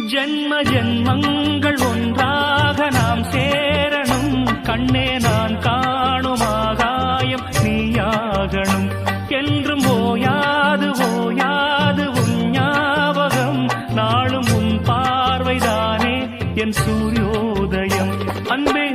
ஜென்ம ஜென்மங்கள் ஒன்றாக நாம் சேரணும். கண்ணே நான் காணும் ஆகாயம் நீயாகணும். என்றும் ஓயாது ஓயாது உன் ஞாபகம். நாளும் உன் பார்வைதானே என் சூரியோதயம். அன்பே